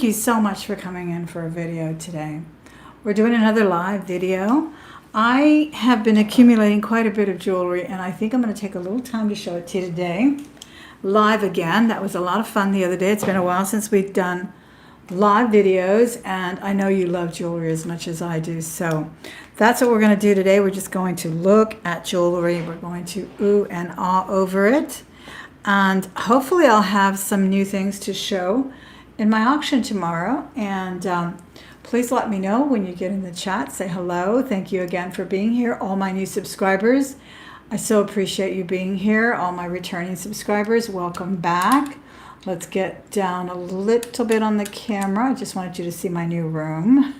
Thank you so much for coming in for a video today. We're doing another live video. I have been accumulating quite a bit of jewelry, and I think I'm going to take a little time to show it to you today. Live again. That was a lot of fun the other day. It's been a while since we've done live videos, and I know you love jewelry as much as I do, so that's what we're going to do today. We're just going to look at jewelry. We're going to ooh and ah over it, and hopefully I'll have some new things to show in my auction tomorrow. And please let me know when you get in the chat. Say hello. Thank you again for being here, all my new subscribers. I so appreciate you being here. All my returning subscribers, welcome back. Let's get down a little bit on the camera. I just wanted you to see my new room.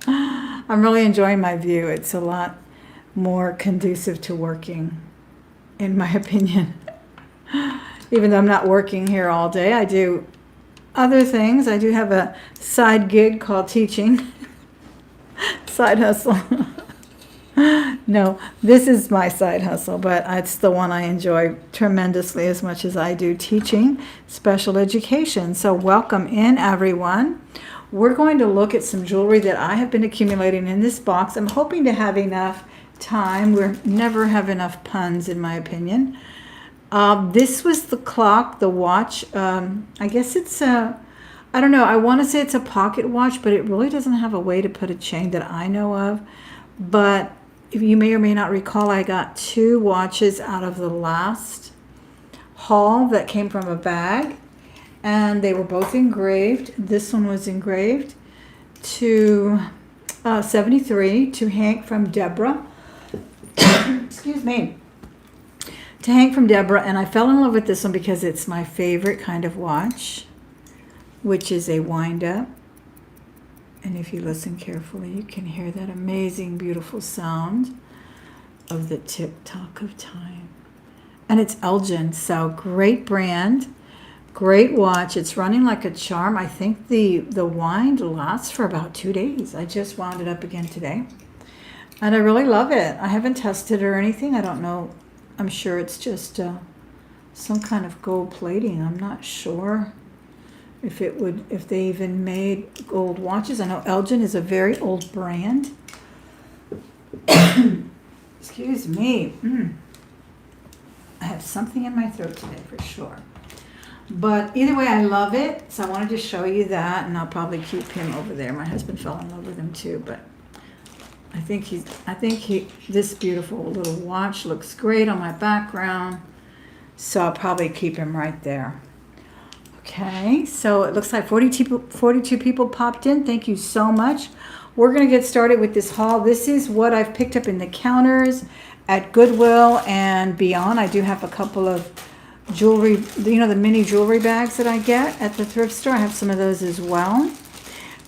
I'm really enjoying my view. It's a lot more conducive to working, in my opinion. Even though I'm not working here all day, I do other things. I do have a side gig called teaching. Side hustle. No, this is my side hustle, but it's the one I enjoy tremendously as much as I do teaching special education. So welcome in, everyone. We're going to look at some jewelry that I have been accumulating in this box. I'm hoping to have enough time. We never have enough puns, in my opinion. This was the clock, the watch. I guess it's a, I don't know, I want to say it's a pocket watch, but it really doesn't have a way to put a chain that I know of. But if you may or may not recall, I got two watches out of the last haul that came from a bag, and they were both engraved. This one was engraved to 73 to Hank from Deborah. Excuse me. To Hank from Deborah, and I fell in love with this one because it's my favorite kind of watch, which is a wind-up. And if you listen carefully, you can hear that amazing, beautiful sound of the tick-tock of time. And it's Elgin, so great brand, great watch. It's running like a charm. I think the wind lasts for about 2 days. I just wound it up again today, and I really love it. I haven't tested it or anything. I don't know. I'm sure it's just some kind of gold plating. I'm not sure if they even made gold watches. I know Elgin is a very old brand. Excuse me. I have something in my throat today for sure. But either way, I love it. So I wanted to show you that, and I'll probably keep him over there. My husband fell in love with him too, but I think this beautiful little watch looks great on my background, so I'll probably keep him right there. Okay, so it looks like 42 people popped in. Thank you so much. We're going to get started with this haul. This is what I've picked up in the counters at Goodwill and beyond. I do have a couple of jewelry, you know, the mini jewelry bags that I get at the thrift store. I have some of those as well.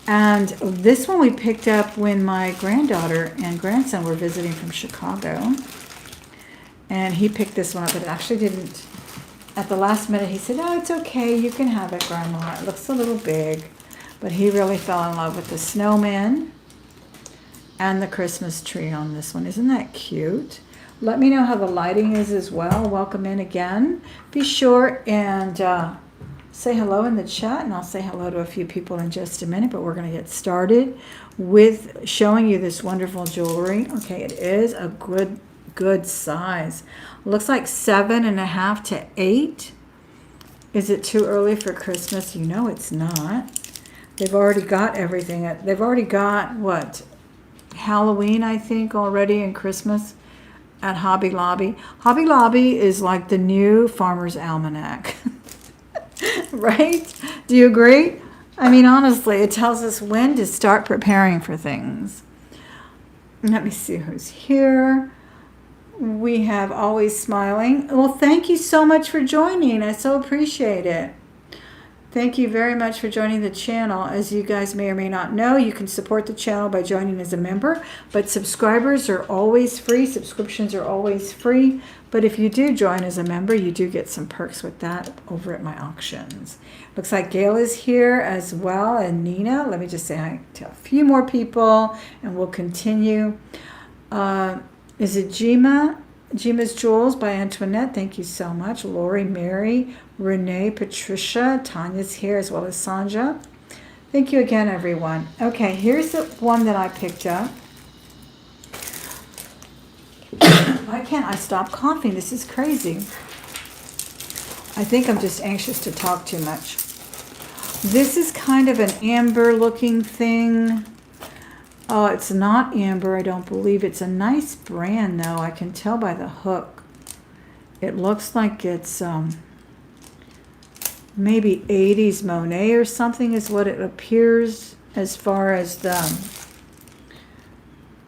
And this one we picked up when my granddaughter and grandson were visiting from Chicago. And he picked this one up, but it actually didn't. At the last minute, he said, "Oh, it's okay. You can have it, Grandma. It looks a little big." But he really fell in love with the snowman and the Christmas tree on this one. Isn't that cute? Let me know how the lighting is as well. Welcome in again. Be sure and say hello in the chat, and I'll say hello to a few people in just a minute, but we're going to get started with showing you this wonderful jewelry. Okay, it is a good size. Looks like 7.5 to 8. Is it too early for Christmas? You know it's not. They've already got everything. They've already got, what, Halloween, I think, already, and Christmas at Hobby Lobby. Hobby Lobby is like the new Farmer's Almanac. Right? Do you agree? I mean, honestly, it tells us when to start preparing for things. Let me see who's here. We have Always Smiling. Well, thank you so much for joining. I so appreciate it. Thank you very much for joining the channel. As you guys may or may not know, you can support the channel by joining as a member, but subscribers are always free. Subscriptions are always free. But if you do join as a member, you do get some perks with that over at my auctions. Looks like Gail is here as well, and Nina. Let me just say hi to a few more people, and we'll continue. Is it Jima's Jewels by Antoinette? Thank you so much. Lori, Mary, Renee, Patricia, Tanya's here, as well as Sanja. Thank you again, everyone. Okay, here's the one that I picked up. Why can't I stop coughing? This is crazy. I think I'm just anxious to talk too much. This is kind of an amber looking thing. Oh, it's not amber, I don't believe. It's a nice brand though. I can tell by the hook. It looks like it's maybe 80s Monet or something is what it appears as far as the,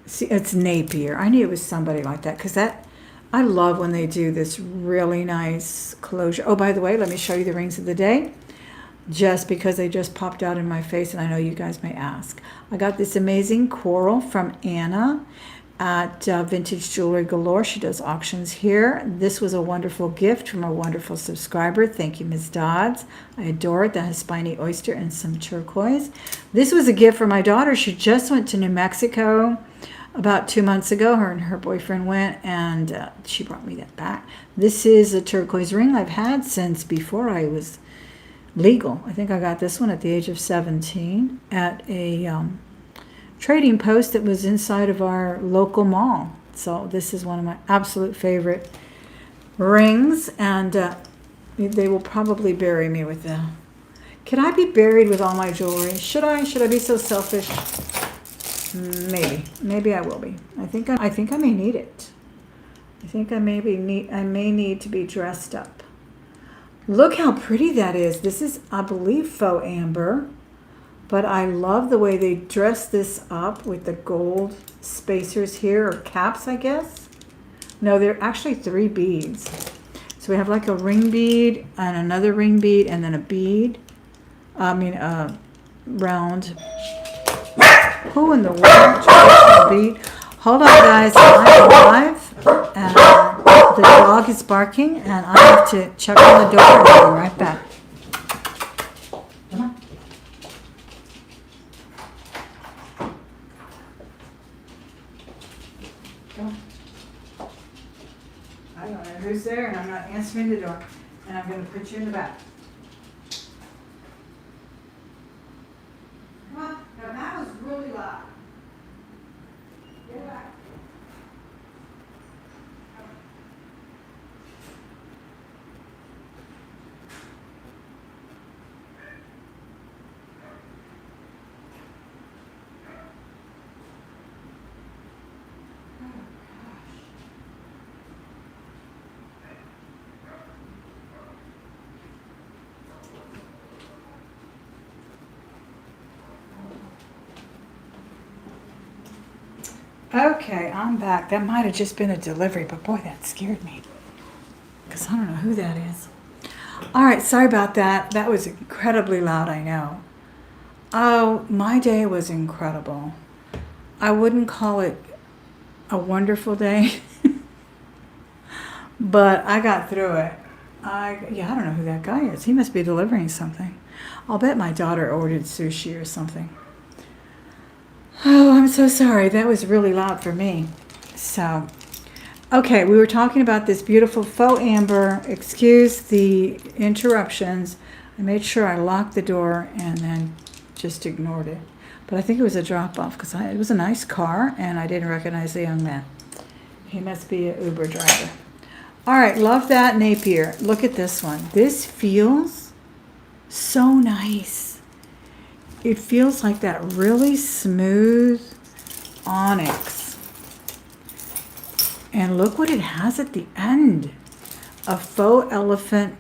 see, it's Napier. I knew it was somebody like that because that, I love when they do this really nice closure. Oh, by the way, let me show you the rings of the day just because they just popped out in my face and I know you guys may ask. I got this amazing coral from Anna at Vintage Jewelry Galore. She does auctions here. This was a wonderful gift from a wonderful subscriber. Thank you, Ms. Dodds. I adore it. That has spiny oyster and some turquoise. This was a gift for my daughter. She just went to New Mexico about 2 months ago. Her and her boyfriend went, and she brought me that back. This is a turquoise ring I've had since before I was legal. I think I got this one at the age of 17 at a trading post that was inside of our local mall. So this is one of my absolute favorite rings, and they will probably bury me with them. Can I be buried with all my jewelry? Should I be so selfish? Maybe I will be. I think I may need it. I think I may need to be dressed up. Look how pretty that is. This is, I believe, faux amber. But I love the way they dress this up with the gold spacers here, or caps, I guess. No, they're actually 3 beads. So we have like a ring bead and another ring bead and then a bead. I mean, a round. Who in the world? Traditional bead. Hold on, guys. I'm live. And the dog is barking, and I have to check on the door and I'll be right back. Come on. I don't know who's there, and I'm not answering the door, and I'm going to put you in the back. Come on, now that was really loud. Get back. Okay, I'm back. That might have just been a delivery, but boy, that scared me. Because I don't know who that is. All right, sorry about that. That was incredibly loud, I know. Oh, my day was incredible. I wouldn't call it a wonderful day, but I got through it. I don't know who that guy is. He must be delivering something. I'll bet my daughter ordered sushi or something. Oh, I'm so sorry. That was really loud for me. So, okay, we were talking about this beautiful faux amber. Excuse the interruptions. I made sure I locked the door and then just ignored it. But I think it was a drop-off because it was a nice car and I didn't recognize the young man. He must be an Uber driver. All right, love that Napier. Look at this one. This feels so nice. It feels like that really smooth onyx. And look what it has at the end. A faux elephant,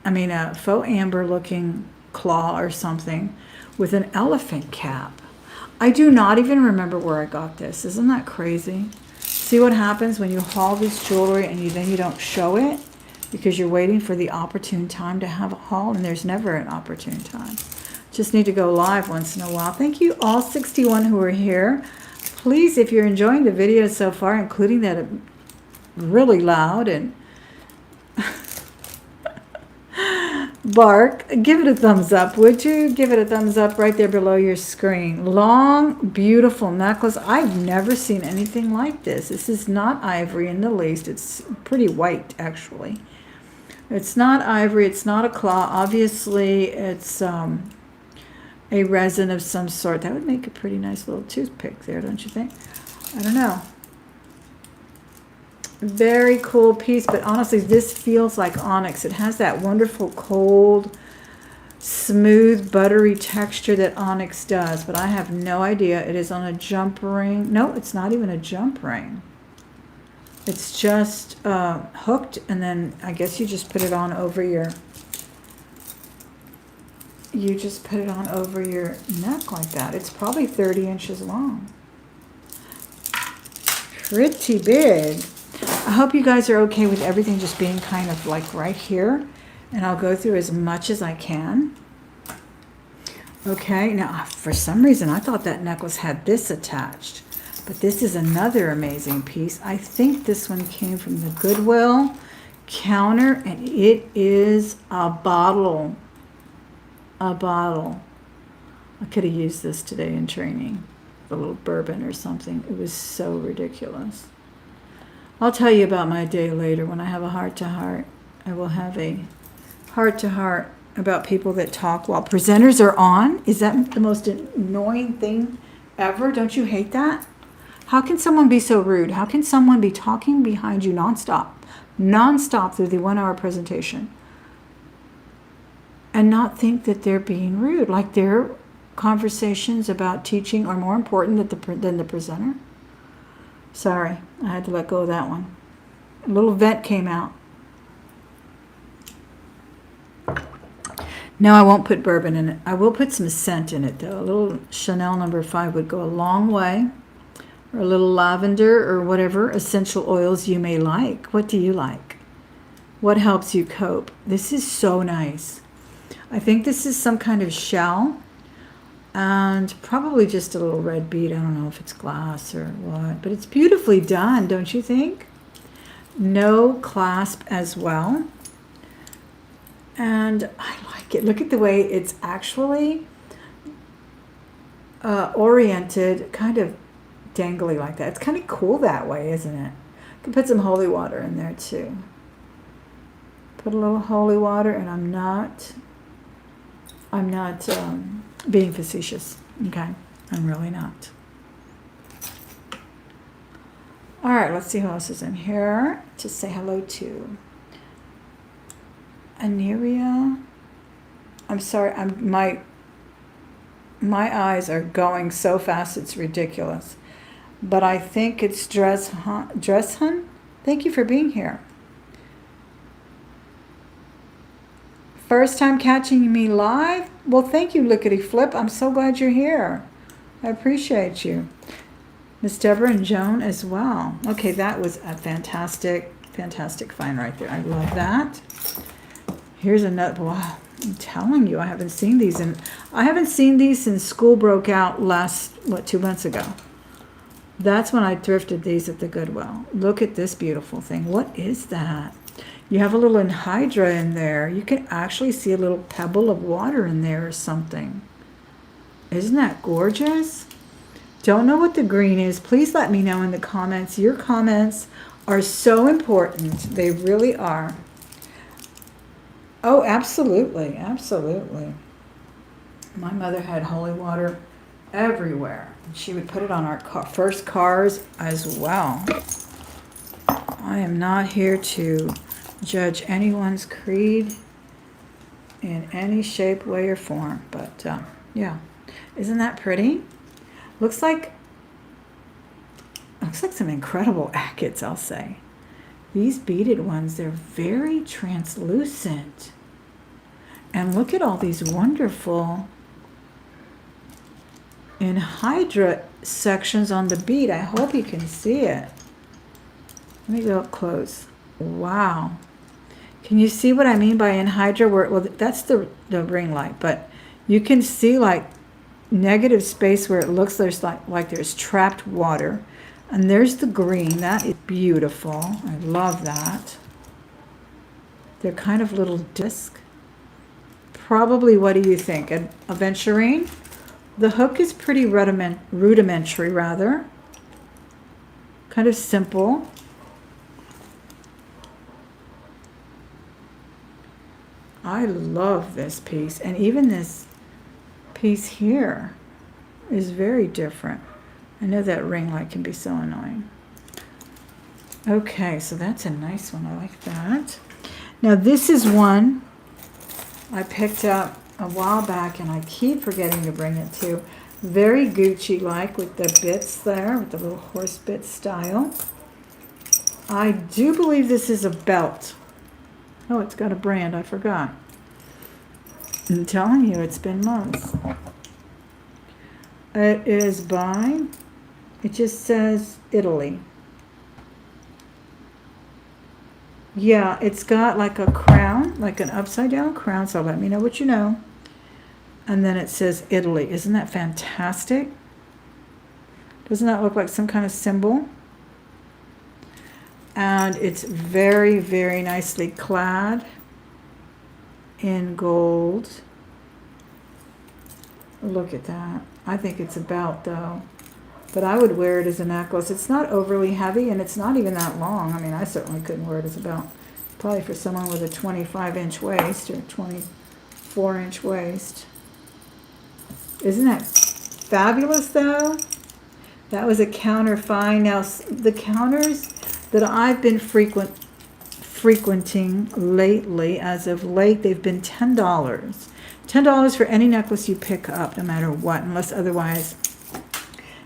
a faux amber looking claw or something with an elephant cap. I do not even remember where I got this. Isn't that crazy? See what happens when you haul this jewelry and then you don't show it because you're waiting for the opportune time to have a haul, and there's never an opportune time. Just need to go live once in a while. Thank you all 61 who are here. Please, if you're enjoying the video so far, including that really loud and bark, give it a thumbs up, would you? Give it a thumbs up right there below your screen. Long, beautiful necklace. I've never seen anything like this. This is not ivory in the least. It's pretty white, actually. It's not ivory. It's not a claw. Obviously, it's a resin of some sort. That would make a pretty nice little toothpick there, don't you think? I don't know. Very cool piece, but honestly, this feels like onyx. It has that wonderful cold, smooth, buttery texture that onyx does, but I have no idea. It is on a jump ring. No, it's not even a jump ring. It's just hooked, and then I guess you just put it on over your, neck like that. It's probably 30 inches long. Pretty big. I hope you guys are okay with everything just being kind of like right here, and I'll go through as much as I can. Okay, now for some reason I thought that necklace had this attached, but this is another amazing piece. I think this one came from the Goodwill counter, and it is a bottle. A bottle. I could have used this today in training, a little bourbon or something. It was so ridiculous. I'll tell you about my day later when I have a heart-to-heart. I will have a heart-to-heart about people that talk while presenters are on. Is that the most annoying thing ever? Don't you hate that? How can someone be so rude? How can someone be talking behind you nonstop through the 1 hour presentation and not think that they're being rude? Like their conversations about teaching are more important than the presenter? Sorry, I had to let go of that one. A little vent came out. No, I won't put bourbon in it. I will put some scent in it, though. A little Chanel No. 5 would go a long way. Or a little lavender or whatever essential oils you may like. What do you like? What helps you cope? This is so nice. I think this is some kind of shell. And probably just a little red bead. I don't know if it's glass or what. But it's beautifully done, don't you think? No clasp as well. And I like it. Look at the way it's actually oriented, kind of dangly like that. It's kind of cool that way, isn't it? You can put some holy water in there too. Put a little holy water, and I'm not being facetious. Okay, I'm really not. All right, let's see who else is in here. Just say hello to Aneria. I'm sorry, my eyes are going so fast it's ridiculous. But I think it's Dress Hun. Thank you for being here. First time catching me live? Well, thank you, Lickety Flip. I'm so glad you're here. I appreciate you. Miss Deborah and Joan as well. Okay, that was a fantastic find right there. I love that. Here's another. Wow, I'm telling you, I haven't seen these since school broke out last 2 months ago. That's when I thrifted these at the Goodwill. Look at this beautiful thing. What is that? You have a little anhydra in there. You can actually see a little pebble of water in there or something. Isn't that gorgeous? Don't know what the green is. Please let me know in the comments. Your comments are so important. They really are. Oh, absolutely. Absolutely. My mother had holy water everywhere. She would put it on our first cars as well. I am not here to judge anyone's creed in any shape, way, or form. But, yeah. Isn't that pretty? Looks like some incredible agates, I'll say. These beaded ones, they're very translucent. And look at all these wonderful anhydra sections on the bead. I hope you can see it. Let me go up close. Wow. Can you see what I mean by anhydra? Well, that's the ring light, but you can see like negative space where it looks like there's trapped water. And there's the green. That is beautiful. I love that. They're kind of little disc. Probably, what do you think? A aventurine? The hook is pretty rudimentary, rather. Kind of simple. I love this piece. And even this piece here is very different. I know that ring light can be so annoying. Okay, so that's a nice one. I like that. Now this is one I picked up a while back and I keep forgetting to bring it to. Very Gucci-like with the bits there, with the little horse bit style. I do believe this is a belt. Oh, it's got a brand. I forgot. I'm telling you, it's been months. It is by, it just says Italy. Yeah, it's got like a crown, like an upside down crown, so let me know what you know. And then it says Italy. Isn't that fantastic? Doesn't that look like some kind of symbol? And it's very, very nicely clad in gold. Look at that. I think it's a belt though. But I would wear it as a necklace. It's not overly heavy and it's not even that long. I mean, I certainly couldn't wear it as a belt. Probably for someone with a 25-inch waist or 24-inch waist. Isn't that fabulous though? That was a counter find. Now, the counters that I've been frequenting lately, as of late, they've been $10. $10 for any necklace you pick up, no matter what, unless otherwise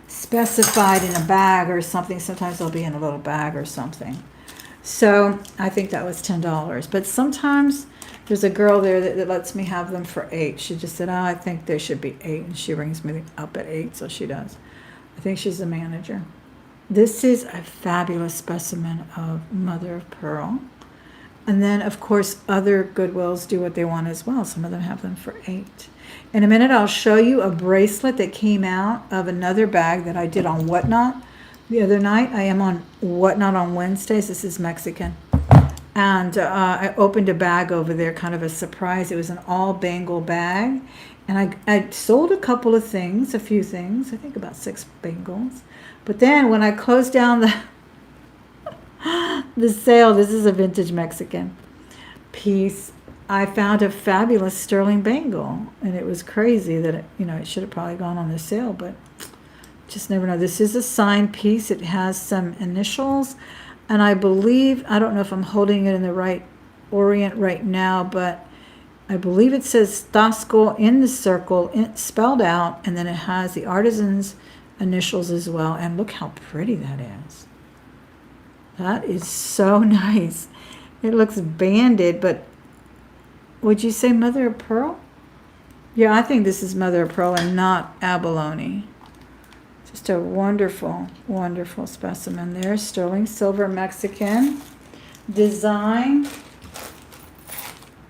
specified in a bag or something. Sometimes they'll be in a little bag or something. So I think that was $10. But sometimes there's a girl there that lets me have them for $8. She just said, oh, I think they should be $8. And she rings me up at $8, so she does. I think she's the manager. This is a fabulous specimen of mother of pearl. And then, of course, other Goodwills do what they want as well. Some of them have them for $8. In a minute, I'll show you a bracelet that came out of another bag that I did on Whatnot the other night. I am on Whatnot on Wednesdays. This is Mexican. And I opened a bag over there, kind of a surprise. It was an all-bangle bag. And I sold a couple of things, a few things, I think about 6 bangles. But then when I closed down the sale, this is a vintage Mexican piece, I found a fabulous sterling bangle. And it was crazy that, it should have probably gone on the sale, but just never know. This is a signed piece. It has some initials. And I believe, I don't know if I'm holding it in the right orient right now, but I believe it says Stasco in the circle, spelled out, and then it has the artisan's initials as well. And look how pretty that is. That is so nice. It looks banded, but would you say mother of pearl? Yeah, I think this is mother of pearl and not abalone. Just a wonderful, wonderful specimen there. Sterling silver Mexican design.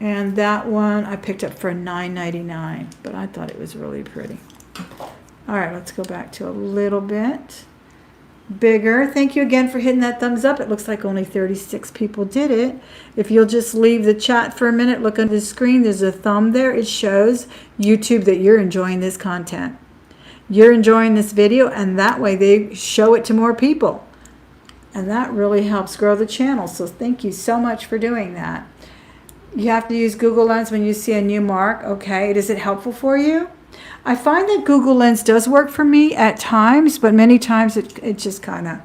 And that one I picked up for $9.99, but I thought it was really pretty. All right, let's go back to a little bit bigger. Thank you again for hitting that thumbs up. It looks like only 36 people did it. If you'll just leave the chat for a minute, look on the screen. There's a thumb there. It shows YouTube that you're enjoying this content. You're enjoying this video, and that way they show it to more people. And that really helps grow the channel. So thank you so much for doing that. You have to use Google Lens when you see a new mark. Okay, is it helpful for you? I find that Google Lens does work for me at times, but many times it just kind of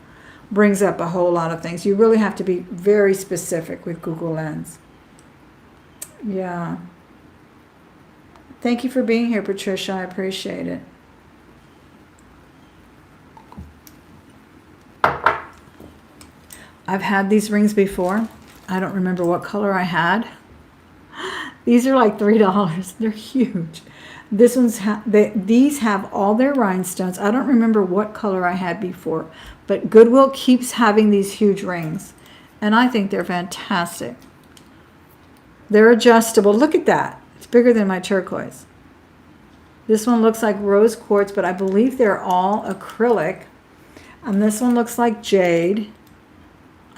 brings up a whole lot of things. You really have to be very specific with Google Lens. Yeah. Thank you for being here, Patricia. I appreciate it. I've had these rings before. I don't remember what color I had. These are like $3. They're huge. These have all their rhinestones. I don't remember what color I had before, but Goodwill keeps having these huge rings, and I think they're fantastic. They're adjustable. Look at that. It's bigger than my turquoise. This one looks like rose quartz, but I believe they're all acrylic. And this one looks like jade.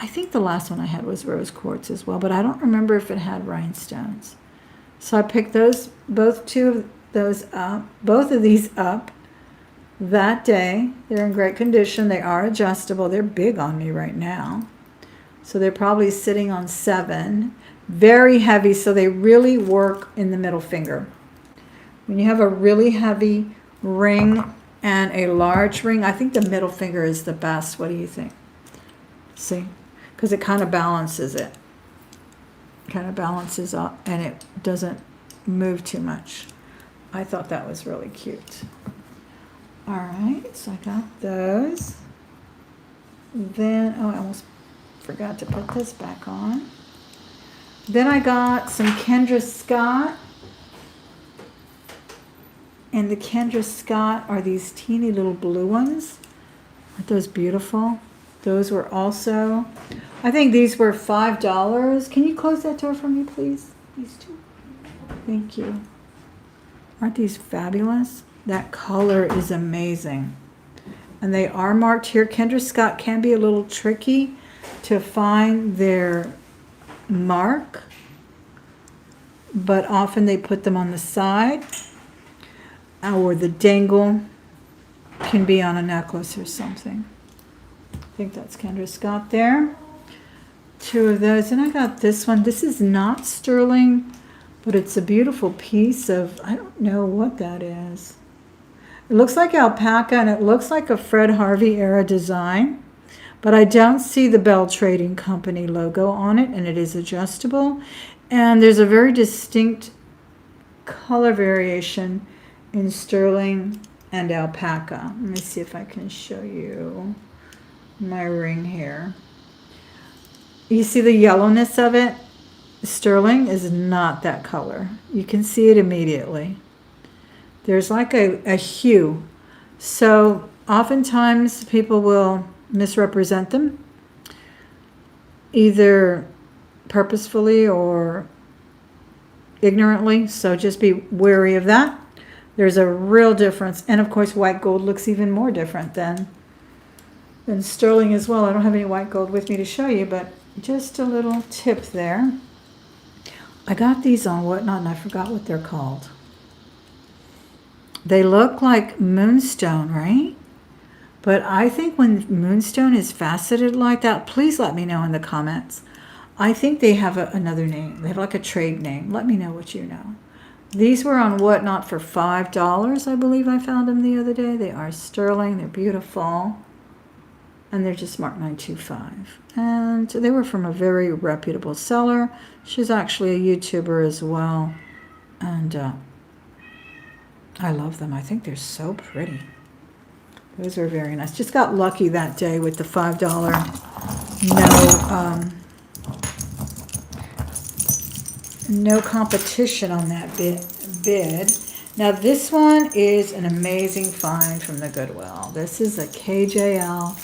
I think the last one I had was rose quartz as well, but I don't remember if it had rhinestones. So I picked both of these up that day. They're in great condition. They are adjustable. They're big on me right now. So they're probably sitting on 7. Very heavy, so they really work in the middle finger. When you have a really heavy ring and a large ring, I think the middle finger is the best. What do you think? See? Because it kind of balances it. Kind of balances up and it doesn't move too much. I thought that was really cute. All right, so I got those. Then, oh, I almost forgot to put this back on. Then I got some Kendra Scott. And the Kendra Scott are these teeny little blue ones. Aren't those beautiful? Those were also, I think these were $5. Can you close that door for me, please? These two. Thank you. Aren't these fabulous? That color is amazing. And they are marked here. Kendra Scott can be a little tricky to find their mark, but often they put them on the side, or the dangle can be on a necklace or something. I think that's Kendra Scott there. Two of those. And I got this one. This is not sterling, but it's a beautiful piece of, I don't know what that is. It looks like alpaca and it looks like a Fred Harvey era design, but I don't see the Bell Trading Company logo on it, and it is adjustable. And there's a very distinct color variation in sterling and alpaca. Let me see if I can show you my ring here. You see the yellowness of it? Sterling is not that color. You can see it immediately. There's like a hue. So oftentimes people will misrepresent them, either purposefully or ignorantly. So just be wary of that. There's a real difference. And of course, white gold looks even more different than sterling as well. I don't have any white gold with me to show you, but just a little tip there. I got these on Whatnot, and I forgot what they're called. They look like moonstone, right? But I think when moonstone is faceted like that, please let me know in the comments. I think they have another name. They have like a trade name. Let me know what you know. These were on Whatnot for $5, I believe I found them the other day. They are sterling. They're beautiful. And they're just marked 925. And they were from a very reputable seller. She's actually a YouTuber as well. And I love them. I think they're so pretty. Those are very nice. Just got lucky that day with the $5. No competition on that bid. Now this one is an amazing find from the Goodwill. This is a KJL,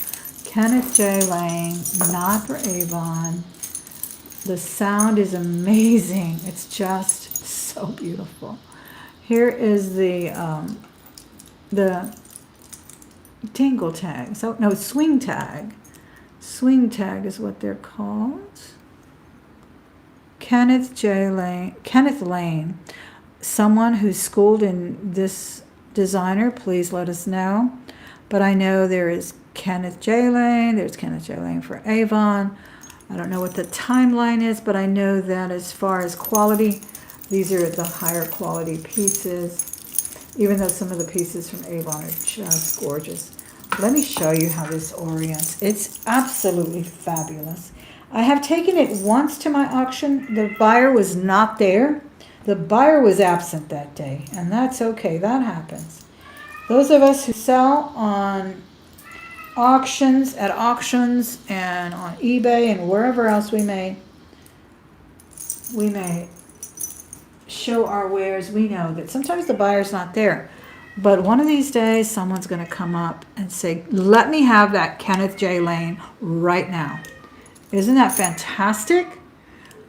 Kenneth J. Lane, not for Avon. The sound is amazing. It's just so beautiful. Here is the tingle tag. So no, swing tag. Swing tag is what they're called. Kenneth Lane. Someone who's schooled in this designer, please let us know. But I know there is Kenneth J. Lane. There's Kenneth J. Lane for Avon. I don't know what the timeline is, but I know that as far as quality, these are the higher quality pieces, even though some of the pieces from Avon are just gorgeous. Let me show you how this orients. It's absolutely fabulous. I have taken it once to my auction. The buyer was not there. The buyer was absent that day, and that's okay. That happens. Those of us who sell on auctions, and on eBay and wherever else we may show our wares, we know that sometimes the buyer's not there. But one of these days, someone's going to come up and say, let me have that Kenneth J. Lane right now. Isn't that fantastic?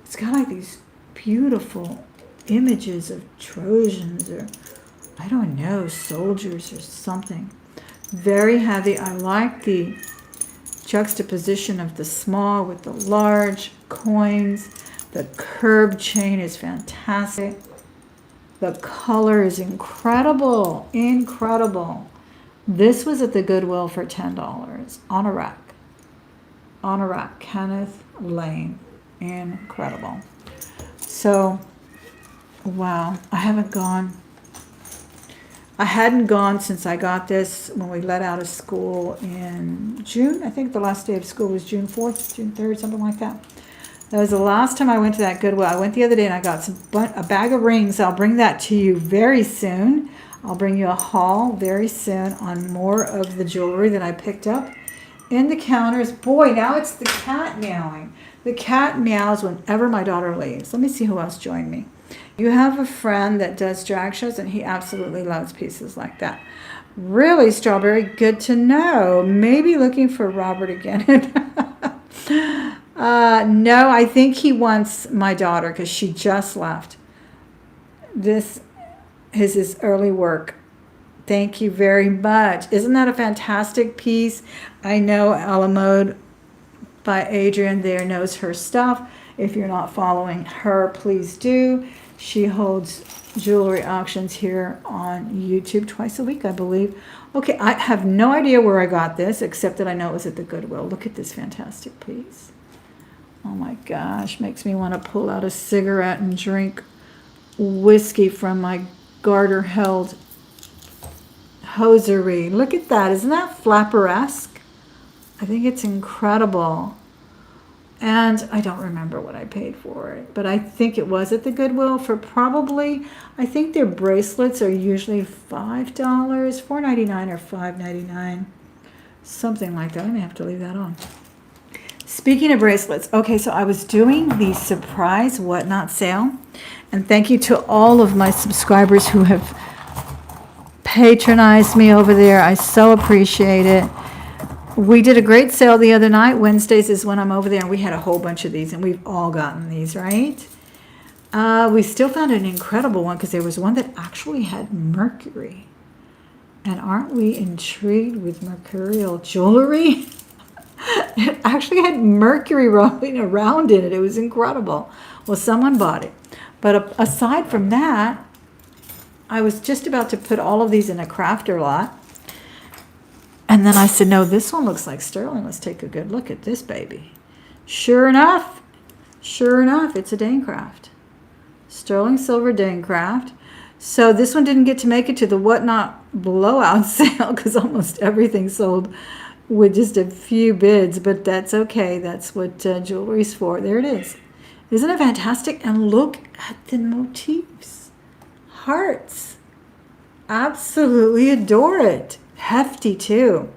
It's got like these beautiful images of Trojans or, I don't know, soldiers or something. Very heavy. I like the juxtaposition of the small with the large coins. The curb chain is fantastic. The color is incredible. Incredible. This was at the Goodwill for $10 on a rack. On a rack. Kenneth Lane. Incredible. So, wow. I haven't gone I hadn't gone since I got this when we let out of school in June. I think the last day of school was June 4th, June 3rd, something like that. That was the last time I went to that Goodwill. I went the other day and I got a bag of rings. I'll bring that to you very soon. I'll bring you a haul very soon on more of the jewelry that I picked up in the counters. Boy, now it's the cat meowing. The cat meows whenever my daughter leaves. Let me see who else joined me. You have a friend that does drag shows, and he absolutely loves pieces like that. Really, Strawberry, good to know. Maybe looking for Robert again. No, I think he wants my daughter because she just left. This is his early work. Thank you very much. Isn't that a fantastic piece? I know Alamode by Adrienne there knows her stuff. If you're not following her, please do. She holds jewelry auctions here on YouTube twice a week, I believe. Okay, I have no idea where I got this, except that I know it was at the Goodwill. Look at this fantastic piece. Oh my gosh, makes me want to pull out a cigarette and drink whiskey from my garter-held hosiery. Look at that. Isn't that flapper-esque? I think it's incredible. And I don't remember what I paid for it, but I think it was at the Goodwill for probably, I think their bracelets are usually $5, $4.99 or $5.99, something like that. I may have to leave that on. Speaking of bracelets, okay, so I was doing the surprise whatnot sale, and thank you to all of my subscribers who have patronized me over there. I so appreciate it. We did a great sale the other night. Wednesdays is when I'm over there, and we had a whole bunch of these, and we've all gotten these, right? We still found an incredible one because there was one that actually had mercury. And aren't we intrigued with mercurial jewelry? It actually had mercury rolling around in it. It was incredible. Well, someone bought it. But aside from that, I was just about to put all of these in a crafter lot. And then I said, no, this one looks like sterling. Let's take a good look at this baby. Sure enough, it's a Danecraft. Sterling silver Danecraft. So this one didn't get to make it to the whatnot blowout sale because almost everything sold with just a few bids. But that's okay. That's what jewelry's for. There it is. Isn't it fantastic? And look at the motifs. Hearts. Absolutely adore it. Hefty too.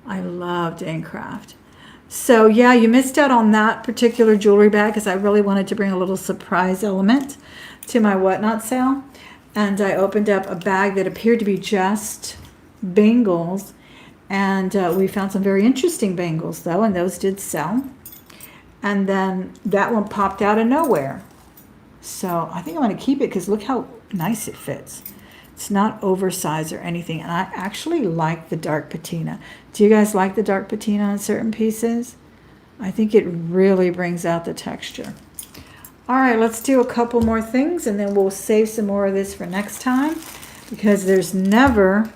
I love Danecraft. So yeah, you missed out on that particular jewelry bag because I really wanted to bring a little surprise element to my whatnot sale. And I opened up a bag that appeared to be just bangles. And we found some very interesting bangles though, and those did sell. And then that one popped out of nowhere. So I think I'm going to keep it because look how nice it fits. It's not oversized or anything. And I actually like the dark patina. Do you guys like the dark patina on certain pieces? I think it really brings out the texture. All right, let's do a couple more things and then we'll save some more of this for next time because there's never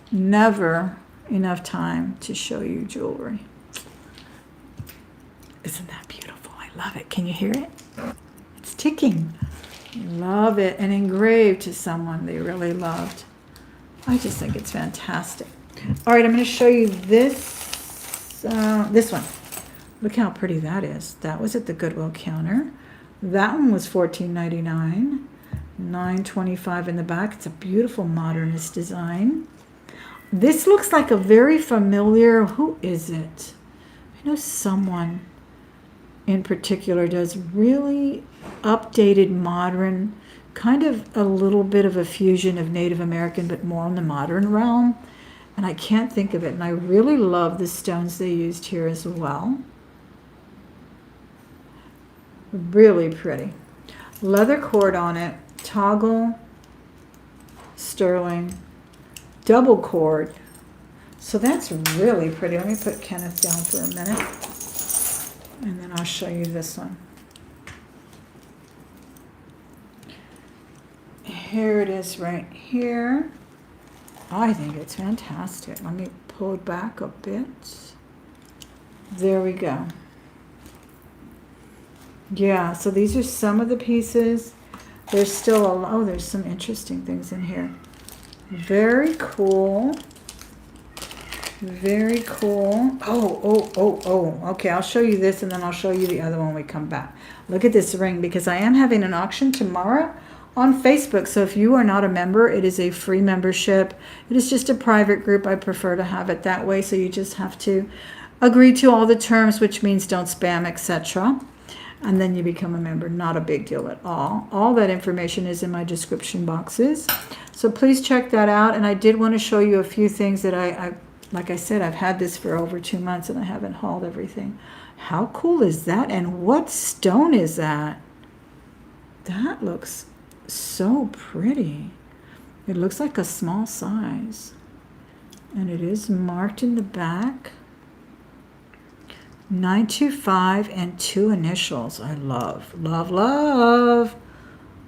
enough time to show you jewelry. Isn't that beautiful? I love it. Can you hear it? It's ticking. Love it. And engraved to someone they really loved. I just think it's fantastic. All right, I'm going to show you this one. Look how pretty that is. That was at the Goodwill counter. That one was $14.99. $9.25 in the back. It's a beautiful modernist design. This looks like a very familiar, who is it? I know someone in particular does really updated modern, kind of a little bit of a fusion of Native American, but more in the modern realm. And I can't think of it. And I really love the stones they used here as well. Really pretty. Leather cord on it, toggle, sterling, double cord. So that's really pretty. Let me put Kenneth down for a minute. And then I'll show you this one. Here it is right here. I think it's fantastic. Let me pull it back a bit. There we go. Yeah, so these are some of the pieces. There's still there's some interesting things in here. Very cool. Very cool. Oh. Okay, I'll show you this and then I'll show you the other one when we come back. Look at this ring, because I am having an auction tomorrow on Facebook. So if you are not a member, it is a free membership. It is just a private group. I prefer to have it that way. So you just have to agree to all the terms, which means don't spam, etc. And then you become a member. Not a big deal at all. All that information is in my description boxes. So please check that out. And I did want to show you a few things that I like I said, I've had this for over 2 months and I haven't hauled everything. How cool is that? And what stone is that? That looks so pretty. It looks like a small size. And it is marked in the back. 925 and 2 initials. I love.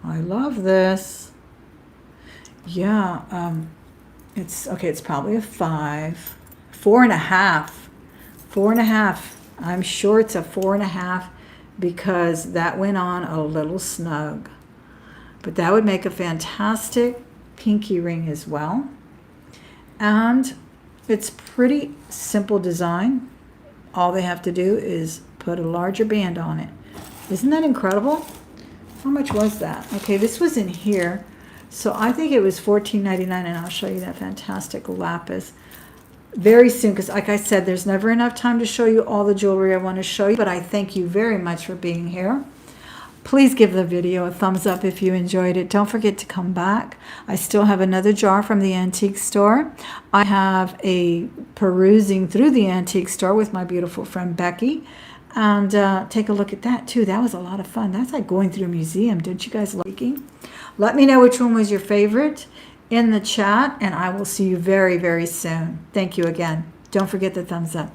I love this. Yeah, it's okay. It's probably a 5, 4.5, 4.5. I'm sure it's a 4.5 because that went on a little snug. But that would make a fantastic pinky ring as well. And it's pretty simple design. All they have to do is put a larger band on it. Isn't that incredible? How much was that? Okay, this was in here. So I think it was $14.99, and I'll show you that fantastic lapis very soon, because like I said, there's never enough time to show you all the jewelry I want to show you. But I thank you very much for being here. Please give the video a thumbs up if you enjoyed it. Don't forget to come back. I still have another jar from the antique store. I have a perusing through the antique store with my beautiful friend Becky. And take a look at that too. That was a lot of fun. That's like going through a museum. Don't you guys like it? Let me know which one was your favorite in the chat, and I will see you very, very soon. Thank you again. Don't forget the thumbs up.